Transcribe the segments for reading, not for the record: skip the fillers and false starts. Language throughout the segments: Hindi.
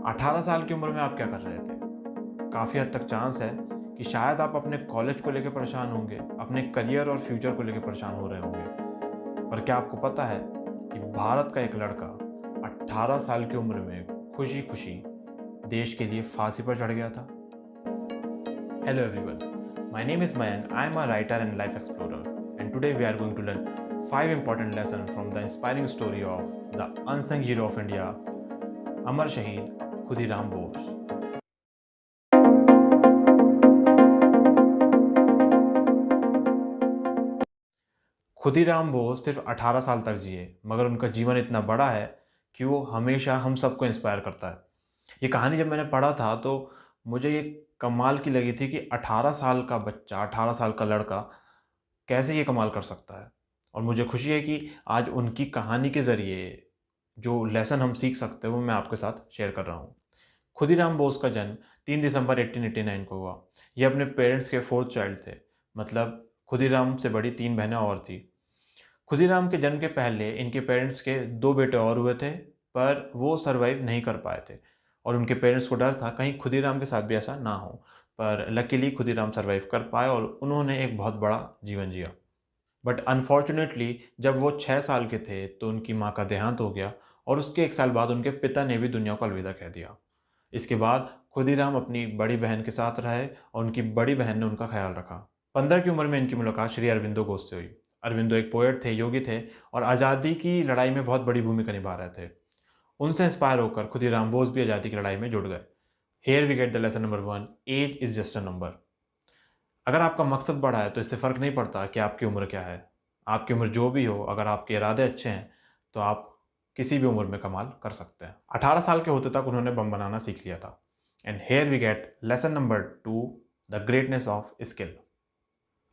18 साल की उम्र में आप क्या कर रहे थे? काफ़ी हद तक चांस है कि शायद आप अपने कॉलेज को लेके परेशान होंगे, अपने करियर और फ्यूचर को लेके परेशान हो रहे होंगे। पर क्या आपको पता है कि भारत का एक लड़का 18 साल की उम्र में खुशी-खुशी देश के लिए फांसी पर चढ़ गया था? Hello everyone, my name is Mayank. I am a writer and life explorer, and today we are going to learn 5 important lessons from the inspiring story of the unsung hero of India, अमर शहीद खुदीराम बोस। खुदीराम बोस सिर्फ 18 साल तक जिए, मगर उनका जीवन इतना बड़ा है कि वो हमेशा हम सबको इंस्पायर करता है। ये कहानी जब मैंने पढ़ा था तो मुझे ये कमाल की लगी थी कि 18 साल का बच्चा, 18 साल का लड़का कैसे ये कमाल कर सकता है। और मुझे खुशी है कि आज उनकी कहानी के ज़रिए जो लेसन हम सीख सकते हैं वो मैं आपके साथ शेयर कर रहा हूँ। खुदीराम बोस का जन्म 3 दिसंबर 1889 को हुआ। ये अपने पेरेंट्स के 4th चाइल्ड थे, मतलब खुदीराम से बड़ी 3 बहनें और थी। खुदीराम के जन्म के पहले इनके पेरेंट्स के 2 बेटे और हुए थे, पर वो सर्वाइव नहीं कर पाए थे और उनके पेरेंट्स को डर था कहीं खुदीराम के साथ भी ऐसा ना हो। पर लकीली खुदीराम सर्वाइव कर पाए और उन्होंने एक बहुत बड़ा जीवन जिया। बट अनफॉर्चुनेटली जब वो 6 साल के थे तो उनकी माँ का देहांत हो गया और उसके 1 साल बाद उनके पिता ने भी दुनिया को अलविदा कह दिया। इसके बाद खुदीराम अपनी बड़ी बहन के साथ रहे और उनकी बड़ी बहन ने उनका ख्याल रखा। 15 की उम्र में इनकी मुलाकात श्री अरबिंदो घोष से हुई। अरबिंदो एक पोएट थे, योगी थे और आज़ादी की लड़ाई में बहुत बड़ी भूमिका निभा रहे थे। उनसे इंस्पायर होकर खुदीराम बोस भी आज़ादी की लड़ाई में जुड़ गए। Here we get the lesson number 1, age is just a number. अगर आपका मकसद बड़ा है तो इससे फ़र्क नहीं पड़ता कि आपकी उम्र क्या है। आपकी उम्र जो भी हो, अगर आपके इरादे अच्छे हैं तो आप किसी भी उम्र में कमाल कर सकते हैं। 18 साल के होते तक उन्होंने बम बनाना सीख लिया था। And here we get lesson number 2, the greatness of skill.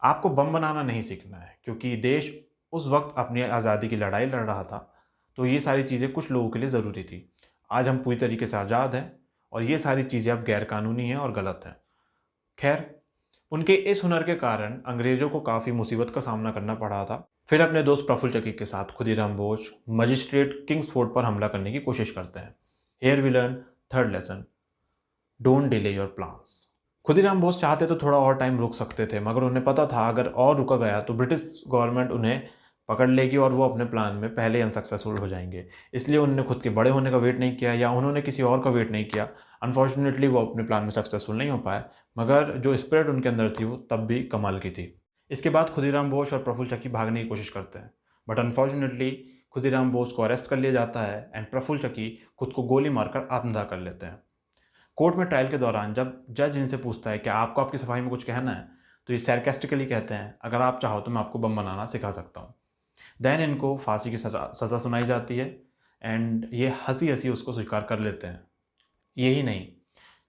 आपको बम बनाना नहीं सीखना है, क्योंकि देश उस वक्त अपनी आज़ादी की लड़ाई लड़ रहा था, तो ये सारी चीज़ें कुछ लोगों के लिए ज़रूरी थी। आज हम पूरी तरीके से आज़ाद हैं और ये सारी चीज़ें अब गैरकानूनी हैं और गलत हैं। खैर, उनके इस हुनर के कारण अंग्रेज़ों को काफ़ी मुसीबत का सामना करना पड़ा था। फिर अपने दोस्त प्रफुल्ल चाकी के साथ खुदीराम बोस मजिस्ट्रेट किंग्सफोर्ड पर हमला करने की कोशिश करते हैं। Here we learn third lesson, don't delay your plans. Khudiram Bose चाहते तो थोड़ा और टाइम रुक सकते थे, मगर उन्हें पता था अगर और रुका गया तो ब्रिटिश गवर्नमेंट उन्हें पकड़ लेगी और वो अपने प्लान में पहले ही अनसक्सेसफुल हो जाएंगे। इसलिए उन्होंने खुद के बड़े होने का वेट नहीं किया या उन्होंने किसी और का वेट नहीं किया। अनफॉर्चुनेटली वो अपने प्लान में सक्सेसफुल नहीं हो पाए, मगर जो स्पिरिट उनके अंदर थी वो तब भी कमाल की थी। इसके बाद खुदीराम बोस और प्रफुल्ल चाकी भागने की कोशिश करते हैं, बट अनफॉर्चुनेटली खुदीराम बोस को अरेस्ट कर लिया जाता है एंड प्रफुल्ल चाकी खुद को गोली मारकर आत्मदाह कर लेते हैं। कोर्ट में ट्रायल के दौरान जब जज इनसे पूछता है कि आपको आपकी सफाई में कुछ कहना है, तो ये सैरकास्टिकली कहते हैं, अगर आप चाहो तो मैं आपको बम बनाना सिखा सकता हूँ। देन इनको फांसी की सज़ा सुनाई जाती है एंड ये हंसी हंसी उसको स्वीकार कर लेते हैं। यही नहीं,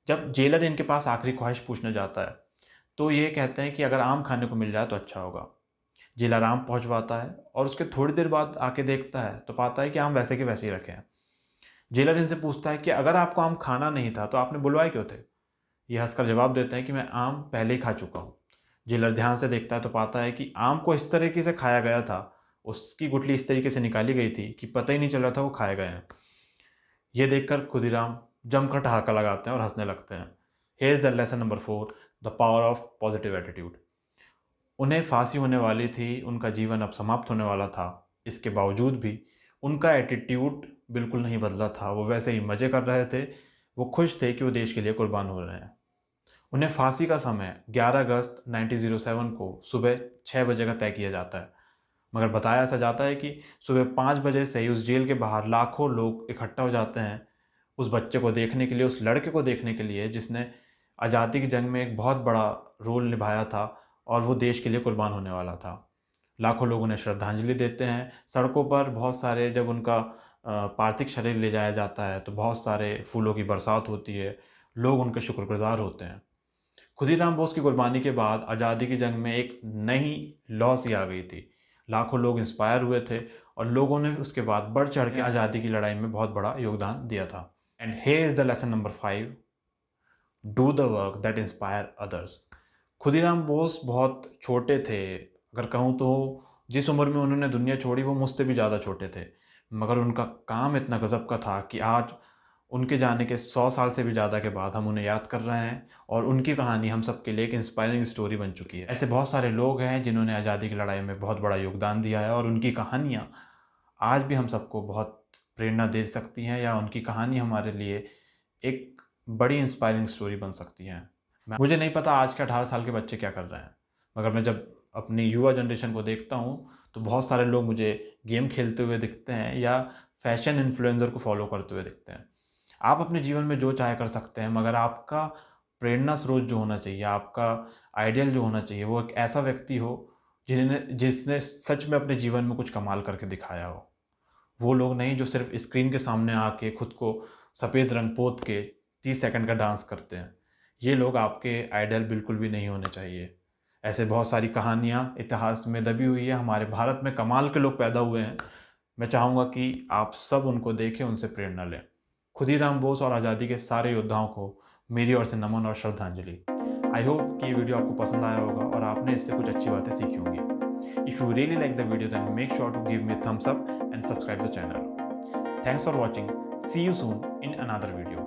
जब जेलर इनके पास आखिरी ख्वाहिश पूछने जाता है तो ये कहते हैं कि अगर आम खाने को मिल जाए तो अच्छा होगा। जेलर आम पहुंचवाता है और उसके थोड़ी देर बाद आके देखता है तो पाता है कि आम वैसे के वैसे ही रखे हैं। जेलर इनसे पूछता है कि अगर आपको आम खाना नहीं था तो आपने बुलवाए क्यों थे? ये हंसकर जवाब देते हैं कि मैं आम पहले ही खा चुका हूँ। जेलर ध्यान से देखता है तो पाता है कि आम को इस तरीके से खाया गया था, उसकी गुठली इस तरीके से निकाली गई थी कि पता ही नहीं चल रहा था वो खाए गए हैं। ये देखकर खुदीराम जमकर ठहाका लगाते हैं और हंसने लगते हैं। Here is the lesson number 4, the power of positive attitude. उन्हें फांसी होने वाली थी, उनका जीवन अब समाप्त होने वाला था। इसके बावजूद भी उनका एटीट्यूड बिल्कुल नहीं बदला था। वो वैसे ही मज़े कर रहे थे। वो खुश थे कि वो देश के लिए कुर्बान हो रहे हैं। उन्हें फांसी का समय 11 अगस्त 1907 को सुबह 6 बजे का तय किया जाता है, मगर बताया ऐसा जाता है कि सुबह 5 बजे से ही उस जेल के बाहर लाखों लोग इकट्ठा हो जाते हैं उस बच्चे को देखने के लिए, उस लड़के को देखने के लिए जिसने आज़ादी की जंग में एक बहुत बड़ा रोल निभाया था और वो देश के लिए कुर्बान होने वाला था। लाखों लोग उन्हें श्रद्धांजलि देते हैं। सड़कों पर बहुत सारे, जब उनका पार्थिव शरीर ले जाया जाता है तो बहुत सारे फूलों की बरसात होती है। लोग उनके शुक्रगुजार होते हैं। खुदीराम बोस की कुर्बानी के बाद आज़ादी की जंग में एक नई लॉ सी आ गई थी। लाखों लोग इंस्पायर हुए थे और लोगों ने उसके बाद बढ़ चढ़ के आज़ादी की लड़ाई में बहुत बड़ा योगदान दिया था। And here is the lesson number 5, do the work that inspire others. Khudiram Bose बहुत छोटे थे, अगर कहूँ तो जिस उम्र में उन्होंने दुनिया छोड़ी वो मुझसे भी ज़्यादा छोटे थे, मगर उनका काम इतना गज़ब का था कि आज उनके जाने के 100 साल से भी ज़्यादा के बाद हम उन्हें याद कर रहे हैं और उनकी कहानी हम सबके लिए एक इंस्पायरिंग स्टोरी बन चुकी है। ऐसे बहुत सारे लोग हैं जिन्होंने आज़ादी की लड़ाई में बहुत बड़ा योगदान दिया है और उनकी कहानियाँ आज भी हम सबको बहुत प्रेरणा दे सकती हैं, या उनकी कहानी हमारे लिए एक बड़ी इंस्पायरिंग स्टोरी बन सकती हैं। मुझे नहीं पता आज के 18 साल के बच्चे क्या कर रहे हैं, मगर मैं जब अपनी युवा जनरेशन को देखता हूँ तो बहुत सारे लोग मुझे गेम खेलते हुए दिखते हैं या फैशन इन्फ्लुएंसर को फॉलो करते हुए दिखते हैं। आप अपने जीवन में जो चाहे कर सकते हैं, मगर आपका प्रेरणा स्रोत जो होना चाहिए, आपका आइडियल जो होना चाहिए, वो एक ऐसा व्यक्ति हो जिसने सच में अपने जीवन में कुछ कमाल करके दिखाया हो। वो लोग नहीं जो सिर्फ स्क्रीन के सामने आके खुद को सफ़ेद रंग पोत के 30 सेकंड का डांस करते हैं। ये लोग आपके आइडल बिल्कुल भी नहीं होने चाहिए। ऐसे बहुत सारी कहानियाँ इतिहास में दबी हुई है। हमारे भारत में कमाल के लोग पैदा हुए हैं। मैं चाहूँगा कि आप सब उनको देखें, उनसे प्रेरणा लें। खुदीराम बोस और आज़ादी के सारे योद्धाओं को मेरी ओर से नमन और श्रद्धांजलि। आई होप कि ये वीडियो आपको पसंद आया होगा और आपने इससे कुछ अच्छी बातें सीखी होंगी। If you really like the video, then make sure to give me a thumbs up and subscribe the channel. Thanks for watching. See you soon in another video.